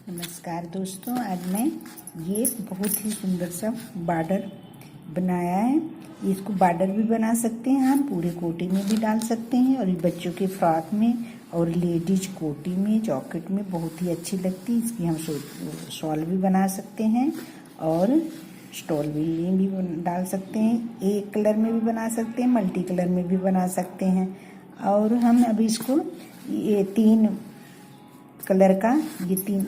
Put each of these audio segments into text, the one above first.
नमस्कार दोस्तों, आज मैं ये बहुत ही सुंदर सा बॉर्डर बनाया है। इसको बॉर्डर भी बना सकते हैं, हम पूरे कोटी में भी डाल सकते हैं और बच्चों के फ्रॉक में और लेडीज कोटी में, जॉकेट में बहुत ही अच्छी लगती है। इसकी हम शॉल भी बना सकते हैं और स्टॉल भी डाल सकते हैं। एक कलर में भी बना सकते हैं, मल्टी कलर में भी बना सकते हैं। और हम अभी इसको ये 3 कलर का, ये 3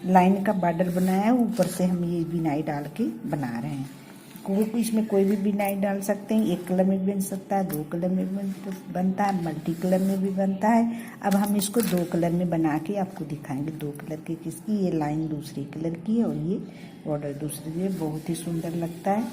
लाइन का बॉर्डर बनाया है। ऊपर से हम ये बिनाई डाल के बना रहे हैं। इसमें कोई भी बिनाई डाल सकते हैं। एक कलर में भी बन सकता है, 2 कलर में भी बनता है, मल्टी कलर में भी बनता है। अब हम इसको 2 कलर में बना के आपको दिखाएंगे। 2 कलर की किसकी, ये लाइन दूसरे कलर की है और ये बॉर्डर दूसरे की। बहुत ही सुंदर लगता है।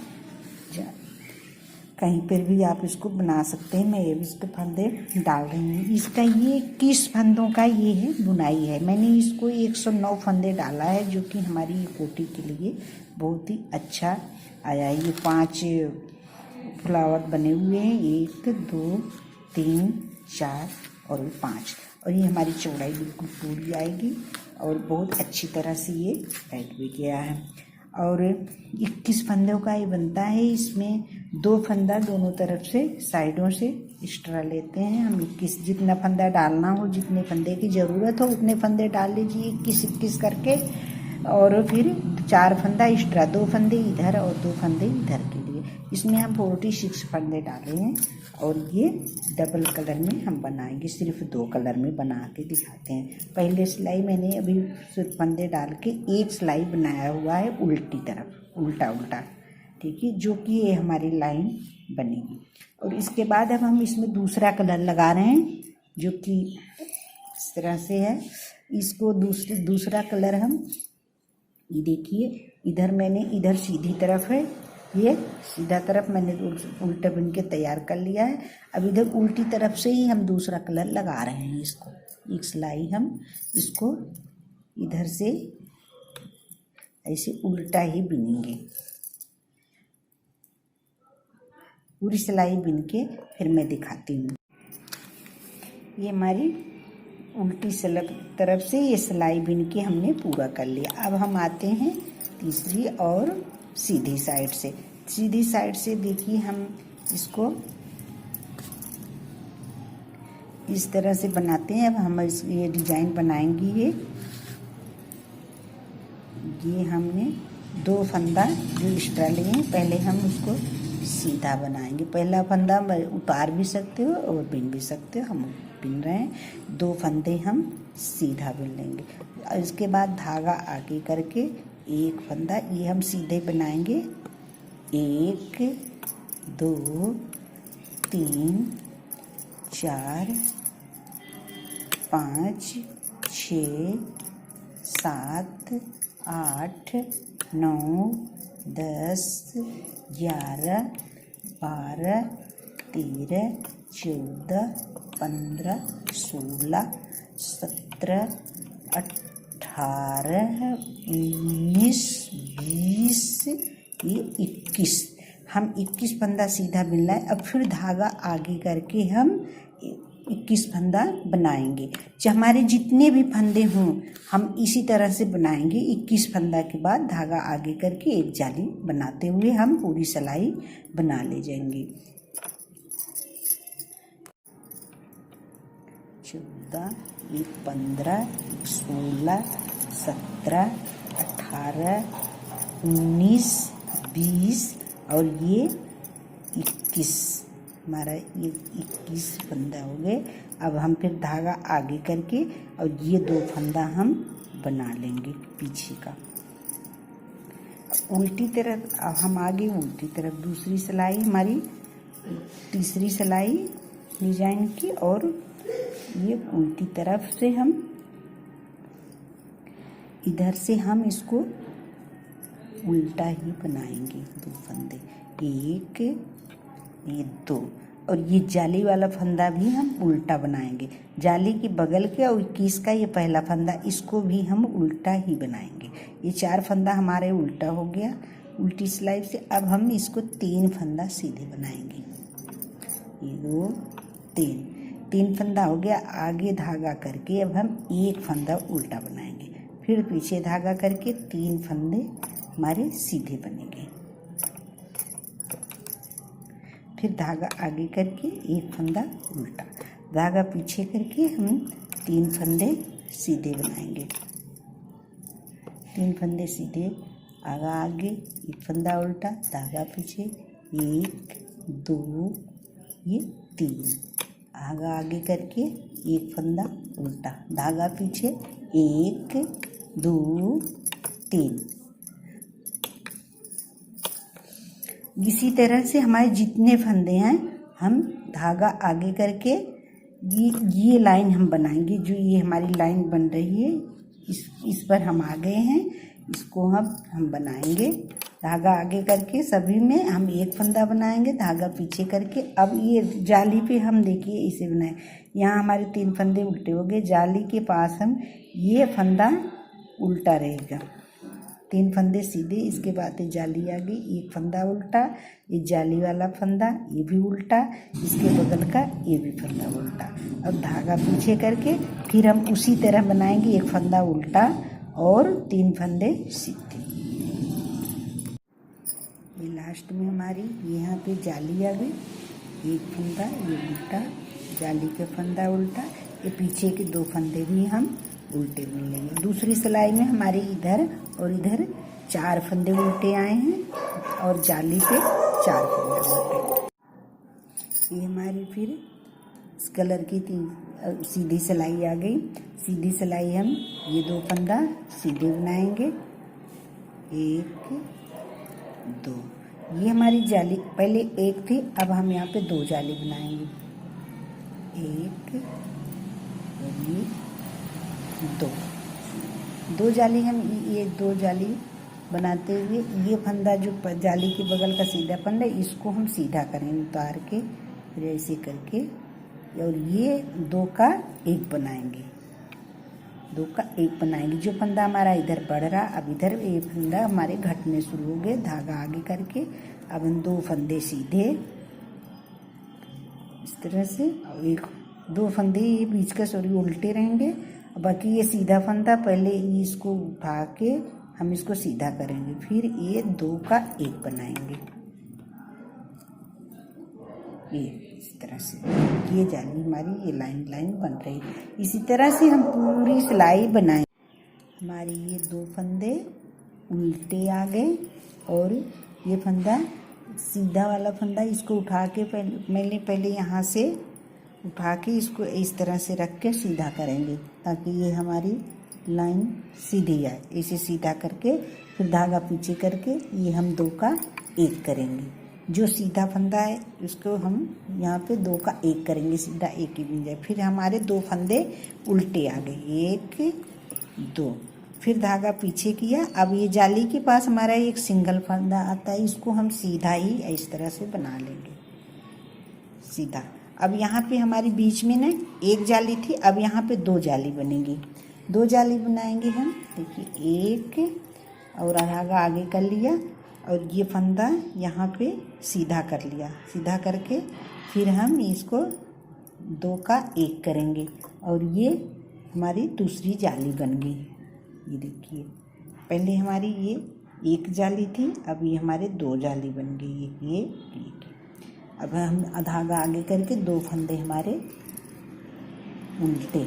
कहीं पर भी आप इसको बना सकते हैं। मैं ये भी इसके फंदे डाल रही हूँ। इसका ये 21 फंदों का ये है बुनाई है। मैंने इसको 109 फंदे डाला है, जो कि हमारी ये कोटी के लिए बहुत ही अच्छा आया है। ये 5 फ्लावर बने हुए हैं, 1 2 3 4 और 5। और ये हमारी चौड़ाई बिल्कुल पूरी आएगी और बहुत अच्छी तरह से ये बैठ भी गया है। और 21 फंदों का ये बनता है। इसमें 2 फंदा दोनों तरफ से साइडों से एक्स्ट्रा लेते हैं। हम 21 जितना फंदा डालना हो, जितने फंदे की ज़रूरत हो उतने फंदे डाल लीजिए, 21 करके। और फिर 4 फंदा एक्स्ट्रा, 2 फंदे इधर और 2 फंदे इधर के लिए। इसमें हम 46 फंदे डाले हैं और ये डबल कलर में हम बनाएंगे। सिर्फ 2 कलर में बना के दिखाते हैं। पहले सिलाई मैंने अभी सिर्फ फंदे डाल के एक सिलाई बनाया हुआ है उल्टी तरफ, उल्टा उल्टा, ठीक है, जो कि ये हमारी लाइन बनेगी। और इसके बाद अब हम इसमें दूसरा कलर लगा रहे हैं, जो कि इस तरह से है। इसको दूसरा कलर हम, ये देखिए, इधर मैंने, इधर सीधी तरफ है, ये सीधा तरफ मैंने उल्टा बुन के तैयार कर लिया है। अब इधर उल्टी तरफ से ही हम दूसरा कलर लगा रहे हैं। इसको एक सिलाई हम इसको इधर से ऐसे उल्टा ही बुनेंगे। पूरी सिलाई बुन के फिर मैं दिखाती हूँ। ये हमारी उल्टी तरफ से ये सिलाई बुन के हमने पूरा कर लिया। अब हम आते हैं तीसरी और सीधी साइड से। सीधी साइड से देखिए, हम इसको इस तरह से बनाते हैं। अब हम ये डिजाइन बनाएंगे। ये हमने 2 फंदा जो एक्स्ट्रा लिए हैं, पहले हम उसको सीधा बनाएंगे। पहला फंदा उतार भी सकते हो और बिन भी सकते हो, हम बिन रहे हैं। 2 फंदे हम सीधा बिन लेंगे और इसके बाद धागा आगे करके एक फंदा ये हम सीधे बनाएंगे। 1 2 3 4 5 6 7 8 9 10 11 12 13 14 15 16 17 18 19 20 ये 21। हम 21 फंदा सीधा बिनना है। अब फिर धागा आगे करके हम 21 फंदा बनाएंगे। हमारे जितने भी फंदे हों हम इसी तरह से बनाएंगे। 21 फंदा के बाद धागा आगे करके एक जाली बनाते हुए हम पूरी सिलाई बना ले जाएंगे। 14 15 16 17 18 19 20 और ये 21। हमारा ये 21 फंदा हो गए। अब हम फिर धागा आगे करके और ये 2 फंदा हम बना लेंगे पीछे का। उल्टी तरफ अब हम आगे, उल्टी तरफ दूसरी सिलाई हमारी तीसरी सिलाई डिजाइन की, और ये उल्टी तरफ से हम इधर से हम इसको उल्टा ही बनाएंगे। 2 फंदे, 1 ये 2, और ये जाली वाला फंदा भी हम उल्टा बनाएंगे। जाली के बगल के और 21 का ये पहला फंदा, इसको भी हम उल्टा ही बनाएंगे। ये 4 फंदा हमारे उल्टा हो गया उल्टी सिलाई से। अब हम इसको 3 फंदा सीधे बनाएंगे। 1 2 3 फंदा हो गया। आगे धागा करके अब हम 1 फंदा उल्टा बनाएंगे। फिर पीछे धागा करके 3 फंदे हमारे सीधे बनेंगे। फिर धागा आगे करके 1 फंदा उल्टा, धागा पीछे करके हम 3 फंदे सीधे बनाएंगे। 3 फंदे सीधे, आगे 1 फंदा उल्टा, धागा पीछे 1 2 ये 3, आगे करके 1 फंदा उल्टा, धागा पीछे 1 2 3। इसी तरह से हमारे जितने फंदे हैं हम धागा आगे करके ये लाइन हम बनाएंगे। जो ये हमारी लाइन बन रही है इस पर हम आ गए हैं, इसको हम बनाएंगे। धागा आगे करके सभी में हम 1 फंदा बनाएंगे, धागा पीछे करके। अब ये जाली पे हम देखिए इसे बनाए, यहाँ हमारे 3 फंदे उल्टे हो गए, जाली के पास हम ये फंदा उल्टा रहेगा, 3 फंदे सीधे, इसके बाद जाली आ गई, 1 फंदा उल्टा, ये जाली वाला फंदा ये भी उल्टा, इसके बगल का ये भी फंदा उल्टा। अब धागा पीछे करके फिर हम उसी तरह बनाएंगे, 1 फंदा उल्टा और 3 फंदे सीधे। ये लास्ट में हमारी यहाँ पे जाली आ गई, 1 फंदा ये उल्टा, जाली का फंदा उल्टा, ये पीछे के 2 फंदे भी हम उल्टे बुन लेंगे। दूसरी सिलाई में हमारे इधर और इधर 4 फंदे उल्टे आए हैं और जाली पे 4 फंदे उल्टे। ये हमारी फिर इस कलर की सीधी सिलाई आ गई। सीधी सिलाई हम ये 2 फंदा सीधे बनाएंगे, 1 2, ये हमारी जाली पहले 1 थी, अब हम यहाँ पे 2 जाली बनाएंगे, 1 और ये 2 जाली। हम ये 2 जाली बनाते हुए ये फंदा जो जाली के बगल का सीधा फंदा इसको हम सीधा करेंगे उतार के, फिर ऐसे करके, और ये 2 का 1 बनाएंगे, 2 का 1 बनाएंगे। जो फंदा हमारा इधर बढ़ रहा, अब इधर ये फंदा हमारे घटने शुरू हो गए, धागा आगे करके अब हम 2 फंदे सीधे इस तरह से, और 2 फंदे ये बीच का उल्टे रहेंगे, बाकी ये सीधा फंदा पहले इसको उठा के हम इसको सीधा करेंगे, फिर ये 2 का 1 बनाएंगे, ये इस तरह से। ये जाली हमारी ये लाइन बन रही है। इसी तरह से हम पूरी सिलाई बनाएं। हमारी ये 2 फंदे उल्टे आ गए और ये फंदा सीधा वाला फंदा, इसको उठा के पहले यहाँ से उठा के इसको इस तरह से रख के सीधा करेंगे ताकि ये हमारी लाइन सीधी आए। इसे सीधा करके फिर धागा पीछे करके ये हम 2 का 1 करेंगे। जो सीधा फंदा है उसको हम यहाँ पे 2 का 1 करेंगे, सीधा 1 ही बन जाए। फिर हमारे 2 फंदे उल्टे आ गए, 1 2, फिर धागा पीछे किया। अब ये जाली के पास हमारा एक सिंगल फंदा आता है, इसको हम सीधा ही इस तरह से बना लेंगे, सीधा। अब यहाँ पे हमारी बीच में ना 1 जाली थी, अब यहाँ पे 2 जाली बनेगी, 2 जाली बनाएंगे हम। देखिए 1 और धागा आगे कर लिया और ये फंदा यहाँ पे सीधा कर लिया, सीधा करके फिर हम इसको 2 का 1 करेंगे और ये हमारी दूसरी जाली बन गई। ये देखिए पहले हमारी ये 1 जाली थी, अब ये हमारे 2 जाली बन गई, ये अब हम धागा आगे करके 2 फंदे हमारे उल्टे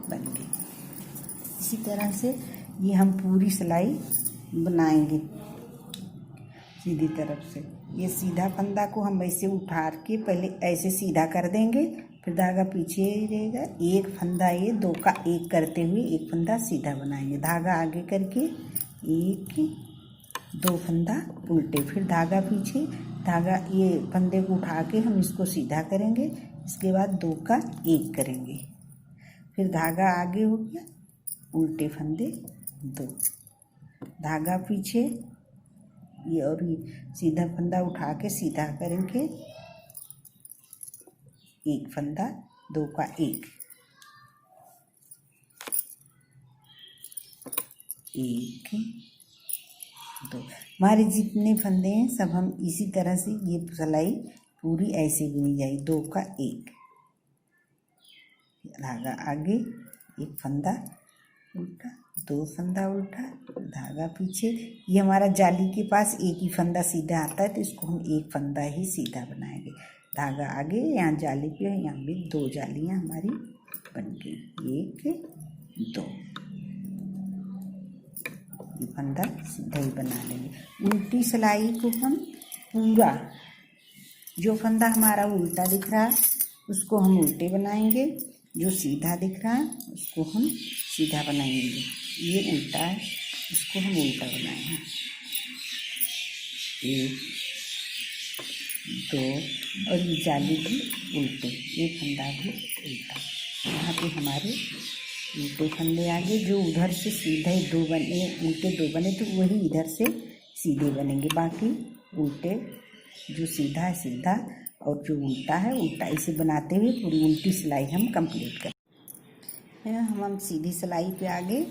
बन गए। इसी तरह से ये हम पूरी सिलाई बनाएंगे सीधी तरफ से। ये सीधा फंदा को हम ऐसे उठा के पहले ऐसे सीधा कर देंगे, फिर धागा पीछे ही रहेगा, 1 फंदा ये 2 का 1 करते हुए 1 फंदा सीधा बनाएंगे, धागा आगे करके 1 2 फंदा उल्टे, फिर धागा पीछे, धागा ये फंदे को उठा के हम इसको सीधा करेंगे, इसके बाद 2 का 1 करेंगे, फिर धागा आगे हो गया, उल्टे फंदे 2, धागा पीछे ये और ये सीधा फंदा उठा के सीधा करेंगे, 1 फंदा 2 का 1, 1 2। हमारे जितने फंदे हैं सब हम इसी तरह से ये सिलाई पूरी ऐसे बुनी जाएगी, 2 का 1, धागा आगे 1 फंदा उल्टा, 2 फंदा उल्टा, धागा पीछे। ये हमारा जाली के पास एक ही फंदा सीधा आता है, तो इसको हम एक फंदा ही सीधा बनाएंगे। धागा आगे, यहाँ जाली पे है, यहाँ भी 2 जालियाँ हमारी बन गई, 1 2। ये फंदा सीधा ही बना लेंगे। उल्टी सिलाई को हम पूरा, जो फंदा हमारा उल्टा दिख रहा है उसको हम उल्टे बनाएंगे, जो सीधा दिख रहा है उसको हम सीधा बनाएंगे। ये उल्टा है, इसको हम उल्टा बनाएंगे। 1 2 और ये जाली भी उल्टे, ये फंदा भी उल्टा। यहाँ पे हमारे उल्टे फंदे आगे, जो उधर से सीधे 2 बने, उल्टे 2 बने तो वही इधर से सीधे बनेंगे। बाकी उल्टे, जो सीधा है सीधा और जो उल्टा है उल्टा। इसे बनाते हुए पूरी उल्टी सिलाई हम कंप्लीट करें। हम सीधी सिलाई पे आगे,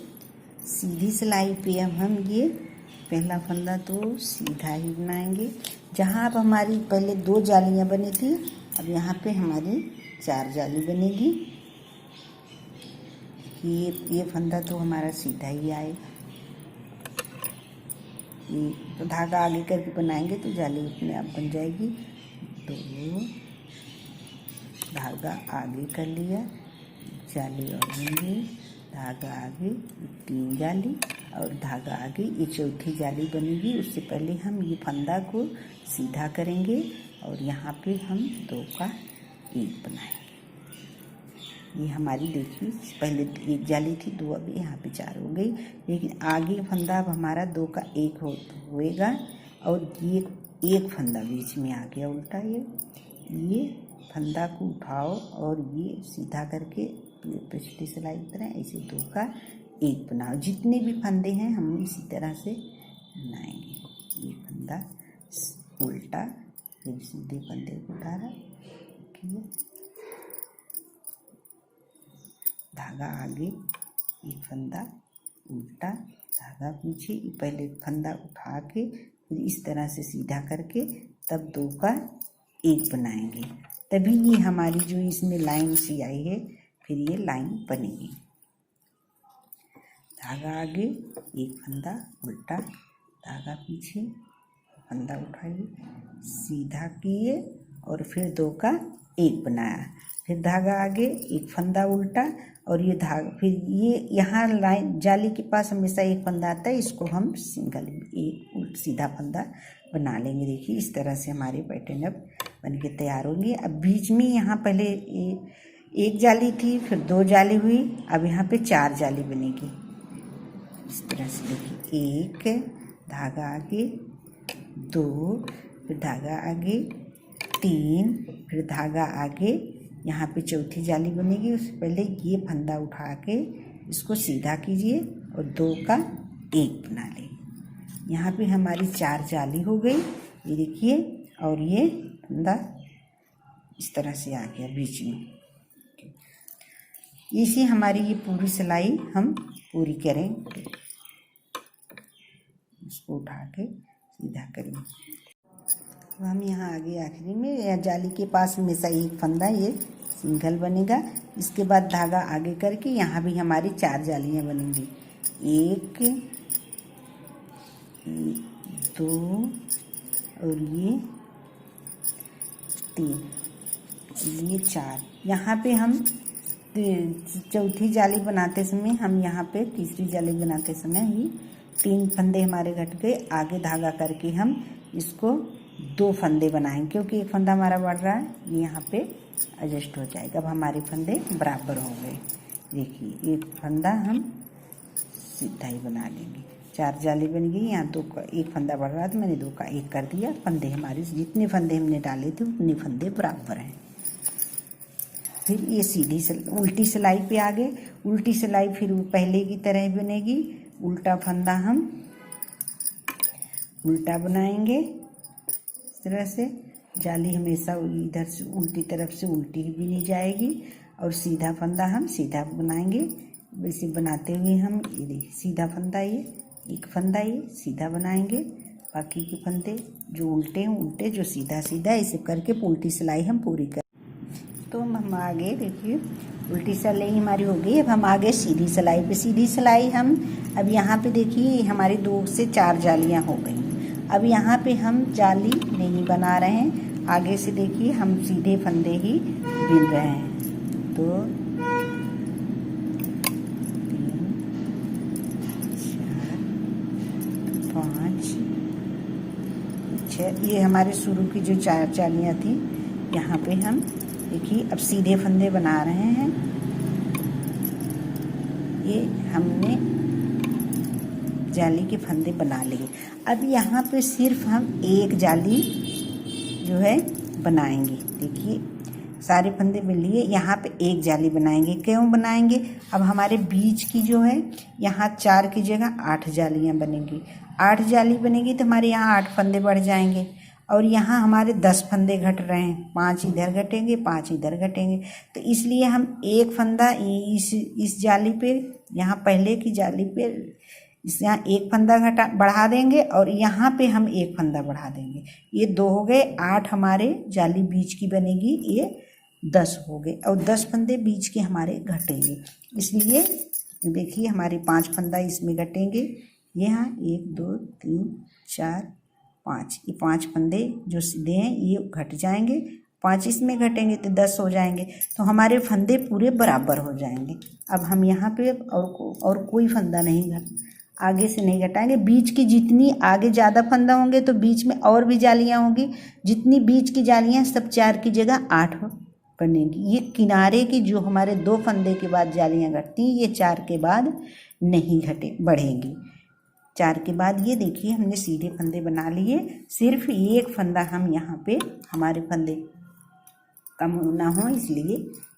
सीधी सिलाई पे अब हम ये पहला फंदा तो सीधा ही बनाएंगे। जहाँ अब हमारी पहले 2 जालियाँ बनी थी, अब यहाँ पे हमारी 4 जाली बनेगी। ये फंदा तो हमारा सीधा ही आए। ये तो धागा आगे करके बनाएंगे तो जाली अपने आप बन जाएगी। 2 धागा आगे कर लिया, जाली और बनेगी, धागा आगे, 3 जाली और धागा आगे, ये चौथी जाली बनेगी। उससे पहले हम ये फंदा को सीधा करेंगे और यहाँ पे हम 2 का 1 बनाएंगे। ये हमारी देखिए पहले 1 जाली थी, 2 अब यहाँ पे 4 हो गई। लेकिन आगे फंदा अब हमारा 2 का 1 होएगा और ये एक फंदा बीच में आ गया उल्टा। ये फंदा को उठाओ और ये सीधा करके पिछली सिलाई की तरह ऐसे 2 का 1 बनाओ। जितने भी फंदे हैं हम इसी तरह से बनाएंगे। ये फंदा उल्टा, फिर सीधे फंदे को उतारा, धागा आगे, एक फंदा उल्टा, धागा पीछे। पहले फंदा उठा के फिर इस तरह से सीधा करके तब 2 का 1 बनाएंगे, तभी ये हमारी जो इसमें लाइन सी आई है फिर ये लाइन बनेगी। धागा आगे, एक फंदा उल्टा, धागा पीछे, फंदा उठाइए, सीधा किए और फिर 2 का 1 बनाया। फिर धागा आगे, एक फंदा उल्टा और ये धागा, फिर ये यहाँ लाइन जाली के पास हमेशा एक फंदा आता है, इसको हम सिंगल एक सीधा फंदा बना लेंगे। देखिए इस तरह से हमारे पैटर्न अब बन के तैयार होंगे। अब बीच में यहाँ पहले 1 जाली थी, फिर 2 जाली हुई, अब यहाँ पे 4 जाली बनेगी। इस तरह से देखिए 1 धागा आगे, 2 फिर धागा आगे, 3 फिर धागा आगे, यहाँ पे चौथी जाली बनेगी। उससे पहले ये फंदा उठा के इसको सीधा कीजिए और 2 का 1 बना लें। यहाँ पे हमारी 4 जाली हो गई, ये देखिए, और ये फंदा इस तरह से आ गया बीच में। इसी हमारी ये पूरी सिलाई हम पूरी करेंगे। इसको उठा के सीधा करेंगे। तो हम यहाँ आगे आखिरी में या जाली के पास हमेशा एक फंदा ये सिंगल बनेगा। इसके बाद धागा आगे करके यहाँ भी हमारी 4 जालियाँ बनेंगी। 1 2 और ये 3, ये 4। यहाँ पे हम चौथी जाली बनाते समय, हम यहाँ पे तीसरी जाली बनाते समय ही 3 फंदे हमारे घट गए। आगे धागा करके हम इसको 2 फंदे बनाएंगे, क्योंकि एक फंदा हमारा बढ़ रहा है, ये यहाँ पे एडजस्ट हो जाएगा। अब हमारे फंदे बराबर हो गए। देखिए एक फंदा हम सीधा ही बना लेंगे। 4 जाली बन गई। यहाँ 2 का 1 फंदा बढ़ रहा था, मैंने 2 का 1 कर दिया। फंदे हमारे जितने फंदे हमने डाले थे उतने फंदे बराबर हैं। फिर ये सीधी उल्टी सिलाई पे आ गए। उल्टी सिलाई फिर पहले की तरह बनेगी। उल्टा फंदा हम उल्टा बनाएंगे इस तरह से। जाली हमेशा इधर से उल्टी तरफ से उल्टी ही बिनी जाएगी और सीधा फंदा हम सीधा बनाएंगे। वैसे बनाते हुए हम ये देखिए सीधा फंदा, ये एक फंदा ये सीधा बनाएंगे, बाकी के फंदे जो उल्टे हैं उल्टे, जो सीधा सीधा, ऐसे करके उल्टी सिलाई हम पूरी कर। तो हम आगे देखिए उल्टी सिलाई हमारी हो गई। अब हम आगे सीधी सिलाई पे। सीधी सिलाई हम अब यहाँ पे देखिए हमारी 2 से 4 जालियाँ हो गई। अब यहाँ पे हम जाली नहीं बना रहे हैं, आगे से देखिए हम सीधे फंदे ही बिन रहे हैं। 2 3 4 5 6, ये हमारे शुरू की जो 4 जालियाँ थी, यहाँ पे हम देखिए अब सीधे फंदे बना रहे हैं। ये हमने जाली के फंदे बना लिए। अब यहाँ पे सिर्फ हम एक जाली जो है बनाएंगे। देखिए सारे फंदे मिल लिए, यहाँ पे एक जाली बनाएंगे। क्यों बनाएंगे? अब हमारे बीच की जो है यहाँ 4 की जगह 8 जालियाँ बनेंगी। 8 जाली बनेगी तो हमारे यहाँ 8 फंदे बढ़ जाएंगे। और यहाँ हमारे 10 फंदे घट रहे हैं, 5 इधर घटेंगे 5 इधर घटेंगे। तो इसलिए हम एक फंदा इस जाली पे, यहाँ पहले की जाली पे इस यहाँ एक फंदा बढ़ा देंगे और यहाँ पे हम एक फंदा बढ़ा देंगे। ये 2 हो गए। 8 हमारे जाली बीच की बनेगी, ये 10 हो गए और 10 फंदे बीच के हमारे घटेंगे। इसलिए देखिए हमारे 5 फंदा इसमें घटेंगे। यहाँ 1 2 3 4 5, ये 5 फंदे जो सीधे हैं ये घट जाएंगे। 5 इसमें घटेंगे तो 10 हो जाएंगे। तो हमारे फंदे पूरे बराबर हो जाएंगे। अब हम यहाँ पे और कोई फंदा नहीं आगे से नहीं घटाएंगे। बीच की जितनी आगे ज़्यादा फंदा होंगे तो बीच में और भी जालियाँ होंगी। जितनी बीच की जालियाँ सब 4 की जगह 8 बनेगी। ये किनारे की जो हमारे 2 फंदे के बाद जालियाँ घटती हैं, ये 4 के बाद नहीं बढ़ेंगी। 4 के बाद ये देखिए हमने सीधे फंदे बना लिए। सिर्फ एक फंदा हम यहाँ पे, हमारे फंदे कम ना हो इसलिए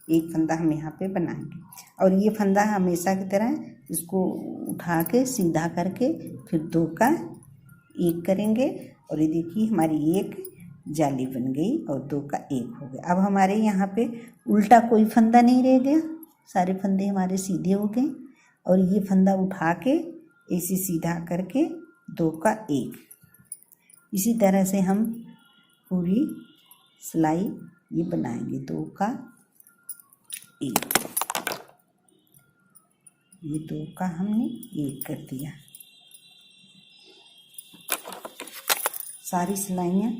एक फंदा हम यहाँ पे बनाएंगे। और ये फंदा हमेशा की तरह इसको उठा के सीधा करके फिर 2 का 1 करेंगे। और ये देखिए हमारी एक जाली बन गई और 2 का 1 हो गया। अब हमारे यहाँ पे उल्टा कोई फंदा नहीं रह गया, सारे फंदे हमारे सीधे हो गए। और ये फंदा उठा के ऐसे सीधा करके 2 का 1, इसी तरह से हम पूरी सिलाई ये बनाएंगे। 2 का 1, ये 2 का हमने 1 कर दिया। सारी सिलाइयाँ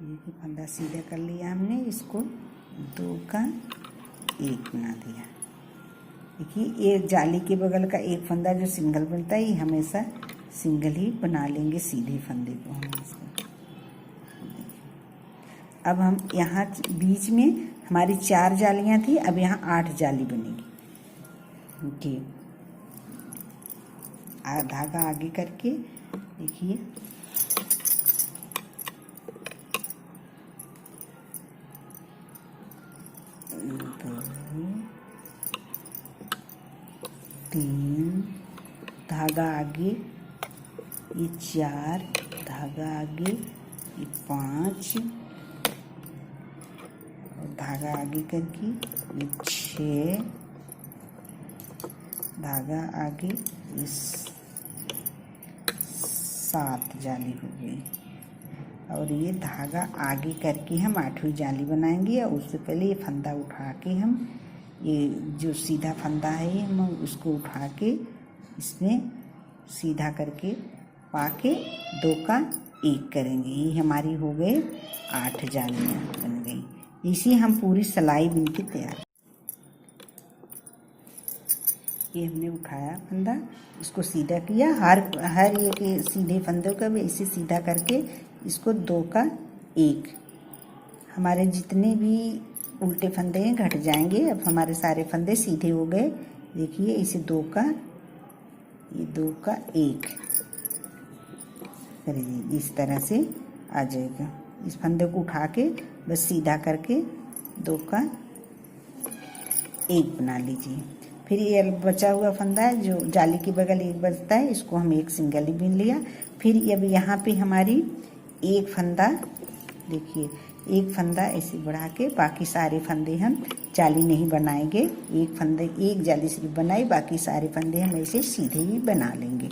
ये फंदा सीधा कर लिया हमने, इसको 2 का 1 बना दिया। देखिए ये जाली के बगल का एक फंदा जो सिंगल बनता है, ये हमेशा सिंगल ही बना लेंगे सीधे फंदे को हम इसको। अब हम यहाँ बीच में हमारी 4 जालियाँ थी, अब यहाँ 8 जाली बनेगी। ओके, धागा आगे करके देखिए 2 3 धागा आगे, ये 4 धागा आगे, ये 5 और धागा आगे करके ये 6 धागा आगे, ये 7 जाली हो गई। और ये धागा आगे करके हम 8वीं जाली बनाएंगे। और उससे पहले ये फंदा उठा के हम, ये जो सीधा फंदा है ये हम उसको उठा के इसमें सीधा करके पाके 2 का 1 करेंगे। ये हमारी हो गए 8 जालियाँ बन गई। इसी हम पूरी सिलाई बुन के तैयार। ये हमने उठाया फंदा, इसको सीधा किया। हर एक सीधे फंदों का भी इसे सीधा करके इसको 2 का 1, हमारे जितने भी उल्टे फंदे हैं घट जाएंगे। अब हमारे सारे फंदे सीधे हो गए। देखिए इसे 2 का 1 करिए, इस तरह से आ जाएगा। इस फंदे को उठा के बस सीधा करके 2 का 1 बना लीजिए। फिर ये बचा हुआ फंदा है जो जाली के बगल एक बचता है, इसको हम एक सिंगल ही बीन लिया। फिर अब यहाँ पे हमारी एक फंदा, देखिए एक फंदा ऐसे बढ़ा के बाकी सारे फंदे हम जाली नहीं बनाएंगे। एक फंदे एक जाली सिर्फ बनाई, बाकी सारे फंदे हम ऐसे सीधे ही बना लेंगे।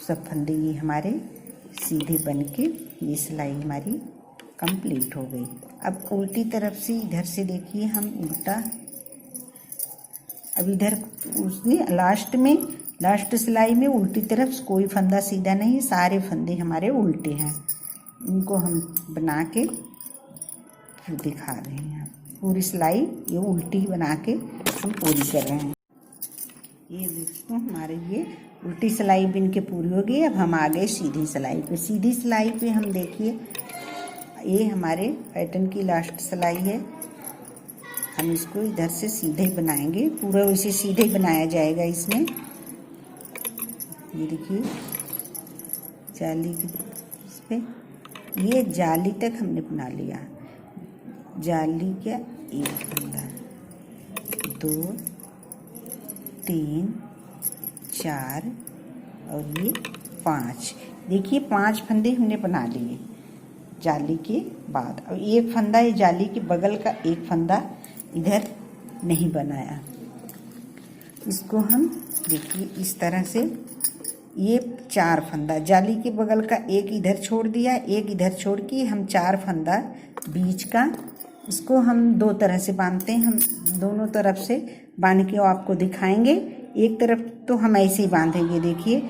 सब फंदे ये हमारे सीधे बन के ये सिलाई हमारी कंप्लीट हो गई। अब उल्टी तरफ से इधर से देखिए हम उल्टा, अब इधर उसने लास्ट सिलाई में उल्टी तरफ कोई फंदा सीधा नहीं, सारे फंदे हमारे उल्टे हैं। इनको हम बना के फिर दिखा रहे हैं। पूरी सिलाई ये उल्टी बना के हम पूरी कर रहे हैं। ये दोस्तों हमारे ये उल्टी सिलाई बिन के पूरी हो गई। अब हम आ गए सीधी सिलाई पे। सीधी सिलाई पे हम देखिए ये हमारे पैटर्न की लास्ट सिलाई है। हम इसको इधर से सीधे बनाएंगे, पूरा उसे सीधे बनाया जाएगा इसमें। ये देखिए जाली की इस पे ये जाली तक हमने बना लिया। जाली का एक फंदा, 2 3 4 और ये 5। देखिए 5 फंदे हमने बना लिए जाली के बाद। और एक फंदा ये जाली के बगल का एक फंदा इधर नहीं बनाया। इसको हम देखिए इस तरह से ये 4 फंदा जाली के बगल का एक इधर छोड़ दिया, एक इधर छोड़ के हम 4 फंदा बीच का, इसको हम 2 तरह से बांधते हैं। हम दोनों तरफ से बांध के आपको दिखाएंगे। एक तरफ तो हम ऐसे ही बांधेंगे, देखिए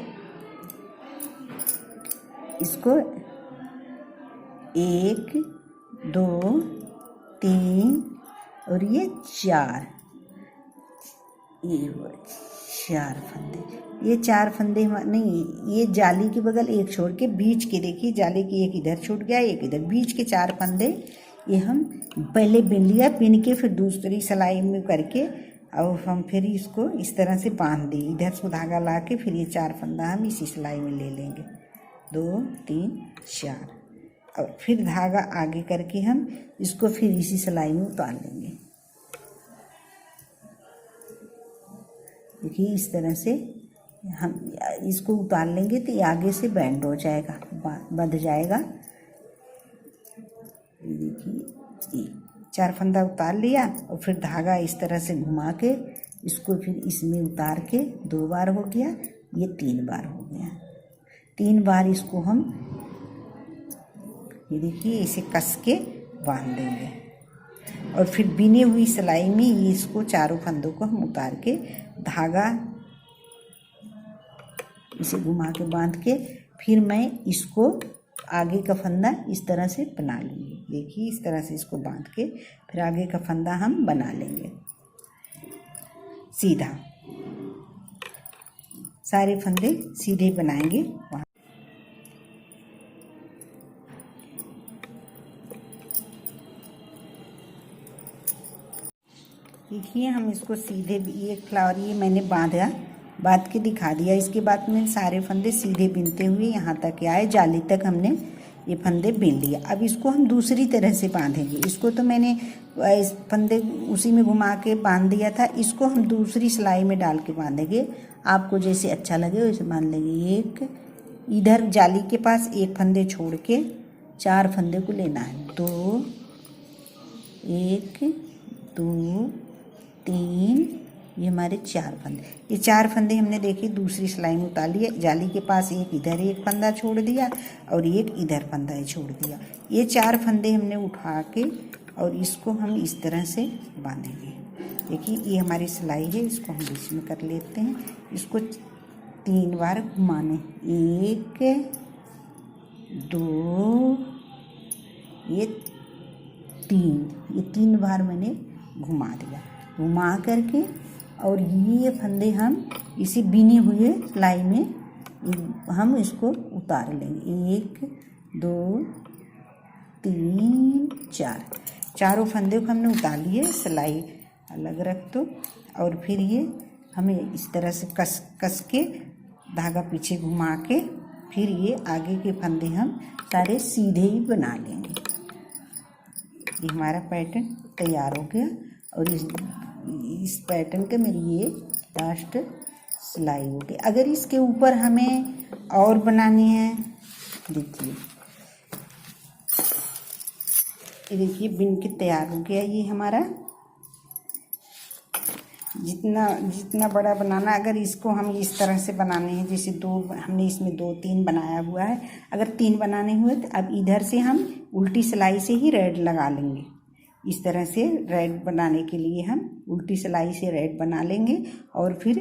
इसको 1 2 3 और ये 4, ये 4 फंदे। ये 4 फंदे नहीं, ये जाली के बगल एक छोड़ के बीच के, देखिए जाली की एक इधर छूट गया, एक इधर, बीच के 4 फंदे ये हम पहले बिन लिया। बिन के फिर दूसरी सिलाई में करके और हम फिर इसको इस तरह से बांध दी। इधर से धागा ला के फिर ये 4 फंदा हम इसी सिलाई में ले लेंगे, 2 3 4। और फिर धागा आगे करके हम इसको फिर इसी सिलाई में उतार लेंगे। देखिए इस तरह से हम इसको उतार लेंगे तो ये आगे से बैंड हो जाएगा, बंध जाएगा। देखिए 4 फंदा उतार लिया और फिर धागा इस तरह से घुमा के इसको फिर इसमें उतार के 2 बार हो गया, ये 3 बार हो गया। 3 बार इसको हम ये देखिए इसे कस के बांध देंगे। और फिर बिनी हुई सिलाई में ये इसको चारों फंदों को हम उतार के धागा इसे घुमा के बांध के फिर मैं इसको आगे का फंदा इस तरह से बना लूँगी। देखिए इस तरह से इसको बांध के फिर आगे का फंदा हम बना लेंगे सीधा। सारे फंदे सीधे बनाएंगे। देखिए हम इसको सीधे, ये फ्लावर ये मैंने बांध के दिखा दिया। इसके बाद में सारे फंदे सीधे बिनते हुए यहाँ तक आए, जाली तक हमने ये फंदे बिन लिए। अब इसको हम दूसरी तरह से बांधेंगे। इसको तो मैंने इस फंदे उसी में घुमा के बांध दिया था, इसको हम दूसरी सिलाई में डाल के बांधेंगे। आपको जैसे अच्छा लगे वैसे बांध लेंगे। एक इधर जाली के पास एक फंदे छोड़ के 4 फंदे को लेना है, 2 1 2 3, ये हमारे 4 फंदे। ये 4 फंदे हमने देखिए दूसरी सिलाई में उतार लिए। जाली के पास एक इधर एक फंदा छोड़ दिया और एक इधर फंदा छोड़ दिया। ये 4 फंदे हमने उठा के और इसको हम इस तरह से बांधेंगे। देखिए ये हमारी सिलाई है, इसको हम बीच में कर लेते हैं। इसको 3 बार घुमाने, 1 2 ये 3 बार मैंने घुमा दिया। घुमा करके और ये फंदे हम इसी बिनी हुए सिलाई में हम इसको उतार लेंगे। 1 2 3 4, चारों फंदे को हमने उतार लिए। सिलाई अलग रख दो और फिर ये हमें इस तरह से कस के धागा पीछे घुमा के फिर ये आगे के फंदे हम सारे सीधे ही बना लेंगे। ये हमारा पैटर्न तैयार हो गया और इस पैटर्न के मेरी ये लास्ट सिलाई हो गई। अगर इसके ऊपर हमें और बनानी है, देखिए ये देखिए बिन के तैयार हो गया। ये हमारा जितना जितना बड़ा बनाना, अगर इसको हम इस तरह से बनाने हैं, जैसे दो हमने इसमें 2 3 बनाया हुआ है, अगर 3 बनाने हुए तो अब इधर से हम उल्टी सिलाई से ही रेड लगा लेंगे। इस तरह से रेड बनाने के लिए हम उल्टी सिलाई से रेड बना लेंगे और फिर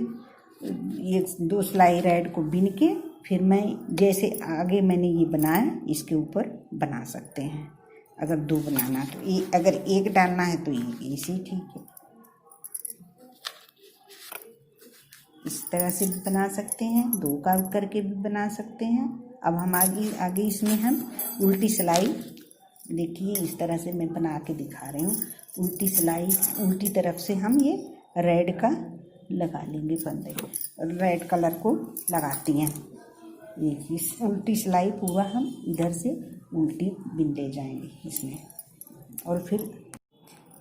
ये 2 सिलाई रेड को बिन के फिर मैं जैसे आगे मैंने ये बनाया इसके ऊपर बना सकते हैं। अगर 2 बनाना तो अगर 1 डालना है तो ये इसी ठीक है। इस तरह से भी बना सकते हैं, 2 का करके भी बना सकते हैं। अब हम आगे इसमें हम उल्टी सिलाई, देखिए इस तरह से मैं बना के दिखा रही हूँ। उल्टी सिलाई उल्टी तरफ से हम ये रेड का लगा लेंगे फंदे, रेड कलर को लगाती हैं। देखिए इस उल्टी सिलाई पूरा हम इधर से उल्टी बिन ले जाएंगे इसमें, और फिर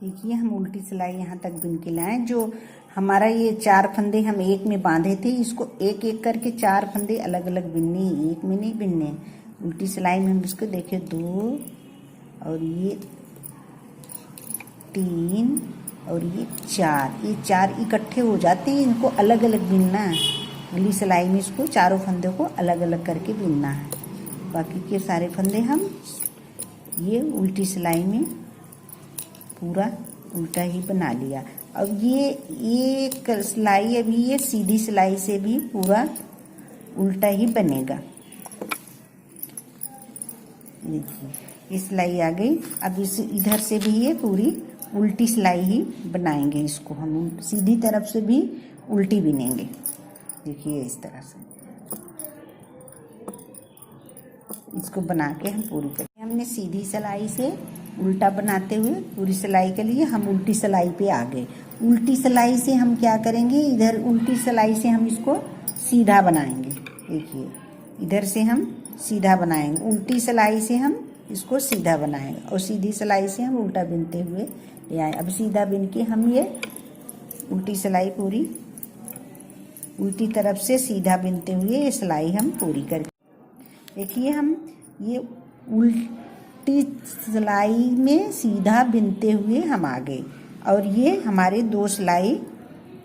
देखिए हम उल्टी सिलाई यहाँ तक बिन के लाएँ। जो हमारा ये 4 फंदे हम एक में बांधे थे, इसको एक एक करके 4 फंदे अलग अलग बिनने, एक में नहीं बिनने। उल्टी सिलाई में हम इसको देखिए 2 और ये 3 और ये 4, ये 4 इकट्ठे हो जाते हैं, इनको अलग अलग बिनना है। अगली सिलाई में इसको चारों फंदे को अलग अलग करके बिनना है। बाकी के सारे फंदे हम ये उल्टी सिलाई में पूरा उल्टा ही बना लिया। अब ये सिलाई अभी ये सीधी सिलाई से भी पूरा उल्टा ही बनेगा। देखिए ये सिलाई आ गई। अब इस इधर से भी ये पूरी उल्टी सिलाई ही बनाएंगे, इसको हम सीधी तरफ से भी उल्टी बिनेंगे। देखिए इस तरह से इसको बना के हम पूरी करेंगे। हमने सीधी सिलाई से उल्टा बनाते हुए पूरी सिलाई के लिए हम उल्टी सिलाई पे आ गए। उल्टी सिलाई से हम क्या करेंगे, इधर उल्टी सिलाई से हम इसको सीधा बनाएंगे। देखिए इधर से हम सीधा बनाएंगे, उल्टी सिलाई से हम इसको सीधा बनाएंगे और सीधी सिलाई से हम उल्टा बिनते हुए ले आए। अब सीधा बिन के हम ये उल्टी सिलाई पूरी उल्टी तरफ से सीधा बिनते हुए ये सिलाई हम पूरी करके, देखिए हम ये उल्टी सिलाई में सीधा बिनते हुए हम आ गए और ये हमारे 2 सिलाई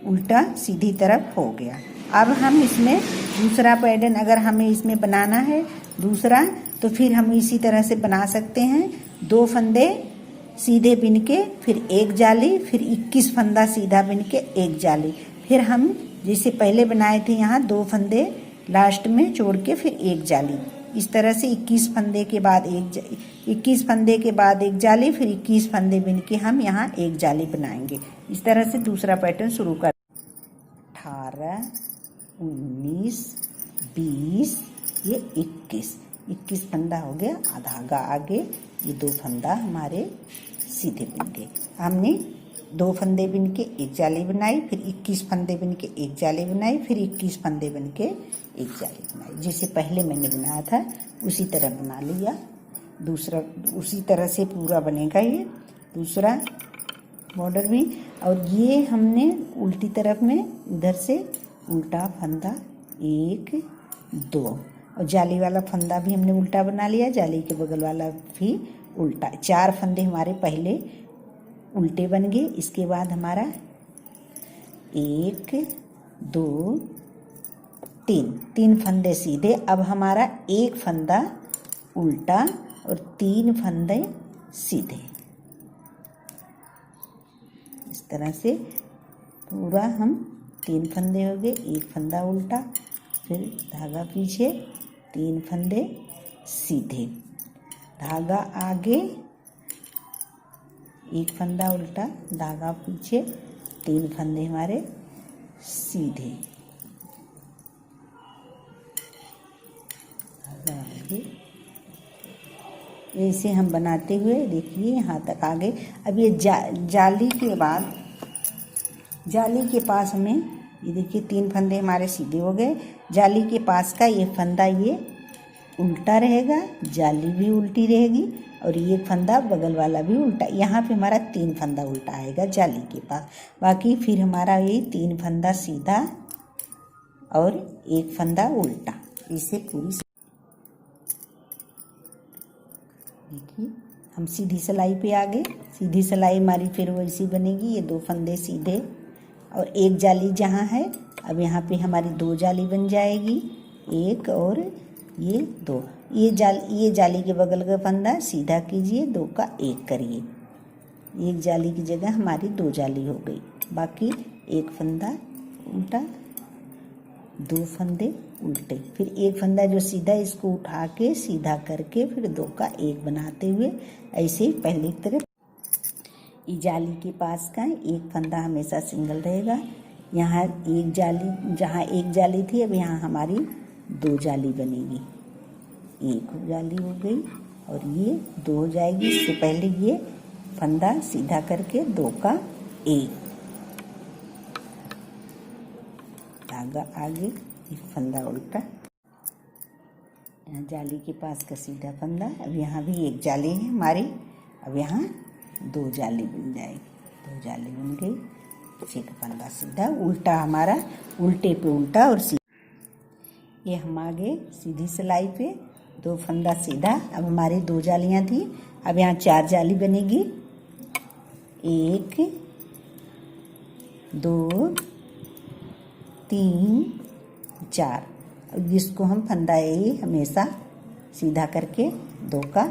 उल्टा सीधी तरफ हो गया। अब हम इसमें दूसरा पैटर्न अगर हमें इसमें बनाना है दूसरा, तो फिर हम इसी तरह से बना सकते हैं। 2 फंदे सीधे बिन के फिर 1 जाली, फिर 21 फंदा सीधा बिन के 1 जाली, फिर हम जैसे पहले बनाए थे यहाँ 2 फंदे लास्ट में जोड़ के फिर 1 जाली। इस तरह से 21 फंदे के बाद 21 फंदे के बाद 1 जाली, फिर 21 फंदे बिन के हम यहाँ 1 जाली बनाएंगे। इस तरह से दूसरा पैटर्न शुरू कर 18 19 20 ये 21 फंदा हो गया। धागा आगे, ये 2 फंदा हमारे सीधे बिन गए। हमने 2 फंदे बिन के 1 जाली बनाई, फिर 21 फंदे बिन के 1 जाली बनाई, फिर 21 फंदे बिन के 1 जाली बनाई। जैसे पहले मैंने बनाया था उसी तरह बना लिया। दूसरा उसी तरह से पूरा बनेगा ये दूसरा बॉर्डर भी। और ये हमने उल्टी तरफ में इधर से उल्टा फंदा 1 2 और जाली वाला फंदा भी हमने उल्टा बना लिया, जाली के बगल वाला भी उल्टा। 4 फंदे हमारे पहले उल्टे बन गए। इसके बाद हमारा 1 2 3 फंदे सीधे। अब हमारा 1 फंदा उल्टा और 3 फंदे सीधे। इस तरह से पूरा हम 3 फंदे हो गए, 1 फंदा उल्टा, फिर धागा पीछे, 3 फंदे सीधे, धागा आगे, 1 फंदा उल्टा, धागा पीछे, 3 फंदे हमारे सीधे, धागा आगे। ऐसे हम बनाते हुए देखिए यहाँ तक आ गए। अब ये जाली के बाद जाली के पास हमें ये देखिए 3 फंदे हमारे सीधे हो गए। जाली के पास का ये फंदा ये उल्टा रहेगा, जाली भी उल्टी रहेगी और ये फंदा बगल वाला भी उल्टा। यहाँ पे हमारा 3 फंदा उल्टा आएगा जाली के पास। बाकी फिर हमारा ये 3 फंदा सीधा और 1 फंदा उल्टा। इसे पूरी देखिए हम सीधी सिलाई पे आ गए। सीधी सिलाई हमारी फिर वैसी बनेगी। ये 2 फंदे सीधे, और एक जाली जहाँ है, अब यहाँ पे हमारी 2 जाली बन जाएगी, एक और ये 2। ये जाली के बगल का फंदा सीधा कीजिए, 2 का 1 करिए। एक जाली की जगह हमारी 2 जाली हो गई। बाकी एक फंदा उल्टा, 2 फंदे उल्टे, फिर एक फंदा जो सीधा, इसको उठा के सीधा करके फिर 2 का 1 बनाते हुए ऐसे ही पहली तरफ। ये जाली के पास का एक फंदा हमेशा सिंगल रहेगा। यहाँ एक जाली, जहाँ एक जाली थी अब यहाँ हमारी 2 जाली बनेगी। एक जाली हो गई और ये 2 हो जाएगी। इससे पहले ये फंदा सीधा करके 2 का 1, धागा आगे, एक फंदा उल्टा, यहाँ जाली के पास का सीधा फंदा। अब यहाँ भी एक जाली है हमारी, अब यहाँ 2 जाली बन जाएगी। 2 जाली बन गई, पीछे का फंदा सीधा, उल्टा हमारा, उल्टे पे उल्टा और सीधा। ये हम आगे सीधी सिलाई पे 2 फंदा सीधा। अब हमारी 2 जालियाँ थी, अब यहाँ 4 जाली बनेगी। 1 2 3 4। अब इसको हम फंदा ये हमेशा सीधा करके 2 का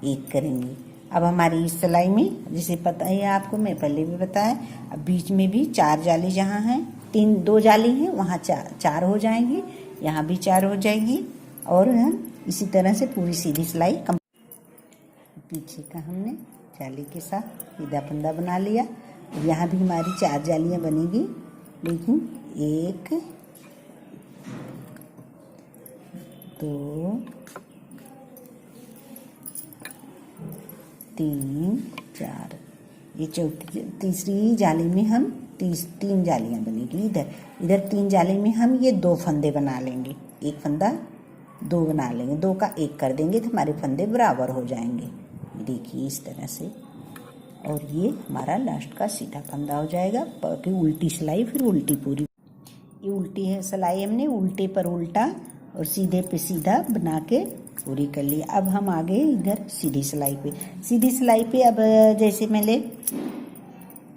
1 करेंगे। अब हमारी इस सिलाई में, जैसे पता है आपको, मैं पहले भी बताया, अब बीच में भी 4 जाली जहाँ हैं, 2 जाली हैं वहाँ 4 हो जाएंगी, यहाँ भी 4 हो जाएगी। और हम इसी तरह से पूरी सीधी सिलाई पीछे का हमने जाली के साथ सीधा फंदा बना लिया। अब यहाँ भी हमारी 4 जालियाँ बनेगी, लेकिन 1 2 3 4। ये तीसरी जाली में हम 3 जालियाँ बनेगी। इधर 3 जाली में हम ये 2 फंदे बना लेंगे, एक फंदा 2 बना लेंगे, 2 का 1 कर देंगे तो हमारे फंदे बराबर हो जाएंगे। देखिए इस तरह से, और ये हमारा लास्ट का सीधा फंदा हो जाएगा। बाकी उल्टी सिलाई, फिर उल्टी पूरी। ये उल्टी है सिलाई हमने उल्टे पर उल्टा और सीधे पे सीधा बना के पूरी कर ली। अब हम आगे इधर सीधी सिलाई पे। सीधी सिलाई पे अब जैसे मैंने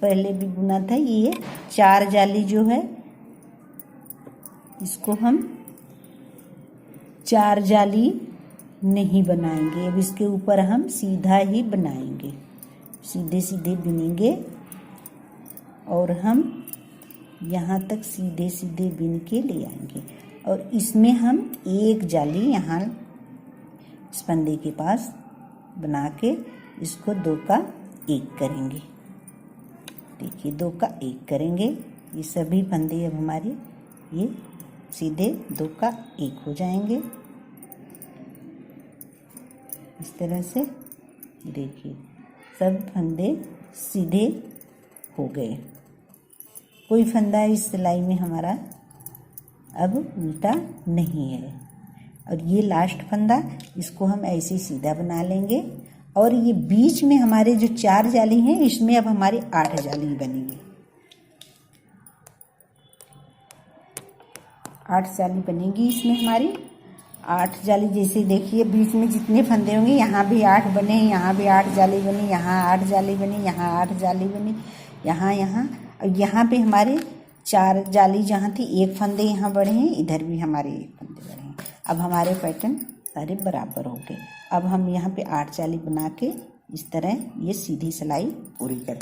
पहले भी बुना था, ये 4 जाली जो है, इसको हम 4 जाली नहीं बनाएंगे। अब इसके ऊपर हम सीधा ही बनाएंगे, सीधे सीधे बुनेंगे और हम यहाँ तक सीधे सीधे बुन के ले आएंगे। और इसमें हम एक जाली यहाँ इस फंदे के पास बना के इसको 2 का 1 करेंगे। देखिए 2 का 1 करेंगे। ये सभी फंदे अब हमारे ये सीधे 2 का 1 हो जाएंगे। इस तरह से देखिए सब फंदे सीधे हो गए। कोई फंदा इस सिलाई में हमारा अब उल्टा नहीं है। और ये लास्ट फंदा, इसको हम ऐसे ही सीधा बना लेंगे। और ये बीच में हमारे जो 4 जाली हैं, इसमें अब हमारी 8 जाली बनेगी। 8 जाली बनेगी इसमें हमारी। 8 जाली, जैसे देखिए बीच में जितने फंदे होंगे, यहाँ भी 8 बने, यहाँ भी 8 जाली बनी, यहाँ 8 जाली बनी, यहाँ 8 जाली बनी, यहाँ और यहाँ पे हमारे 4 जाली जहाँ थी, 1 फंदे यहाँ बढ़े हैं, इधर भी हमारे 1 फंदे बढ़े हैं। अब हमारे पैटर्न सारे बराबर हो गए। अब हम यहाँ पे 8 जाली बना के इस तरह ये सीधी सिलाई पूरी कर।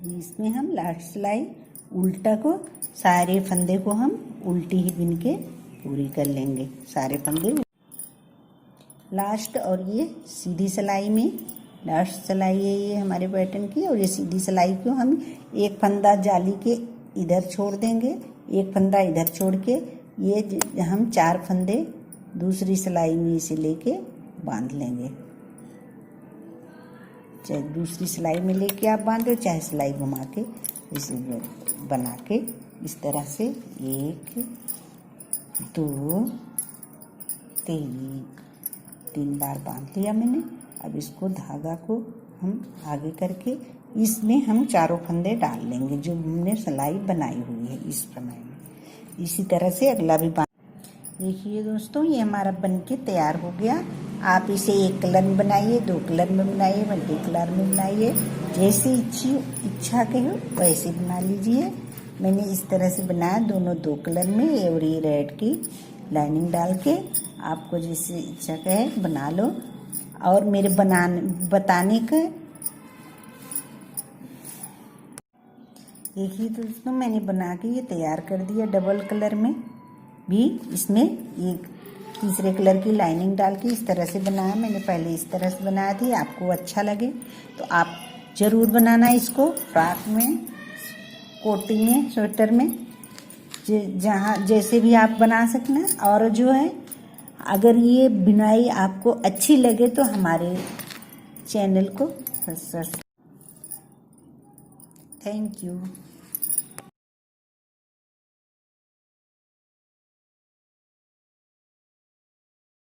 इसमें हम लास्ट सिलाई उल्टा को, सारे फंदे को हम उल्टी ही बुन के पूरी कर लेंगे, सारे फंदे लास्ट। और ये सीधी सिलाई में लास्ट सिलाई है ये हमारे पैटर्न की। और ये सीधी सिलाई को हम एक फंदा जाली के इधर छोड़ देंगे, एक फंदा इधर छोड़ के ये हम 4 फंदे दूसरी सिलाई में इसे लेके बांध लेंगे। चाहे दूसरी सिलाई में लेके आप बांधो, चाहे सिलाई घुमा के इसे बना के इस तरह से 1 2 3 बार बांध लिया मैंने। अब इसको धागा को हम आगे करके इसमें हम 4 फंदे डाल लेंगे जो हमने सिलाई बनाई हुई है इस प्रमाण में। इसी तरह से अगला भी बांध। देखिए दोस्तों, ये हमारा बनके तैयार हो गया। आप इसे 1 कलर में बनाइए, 2 कलर में बनाइए, मल्टी कलर में बनाइए, जैसी इच्छा के हो वैसे बना लीजिए। मैंने इस तरह से बनाया, दोनों 2 कलर में और ये रेड की लाइनिंग डाल के। आपको जैसे इच्छा का है बना लो। और मेरे बताने का देखिए दोस्तों, मैंने बना के ये तैयार कर दिया। डबल कलर में भी इसमें एक तीसरे कलर की लाइनिंग डाल के इस तरह से बनाया। मैंने पहले इस तरह से बनाया थी। आपको अच्छा लगे तो आप ज़रूर बनाना इसको, फ्रॉक में, कोटी में, स्वेटर में, जहाँ जैसे भी आप बना सकना। और जो है, अगर ये बुनाई आपको अच्छी लगे तो हमारे चैनल को सब्सक्राइब। Thank you.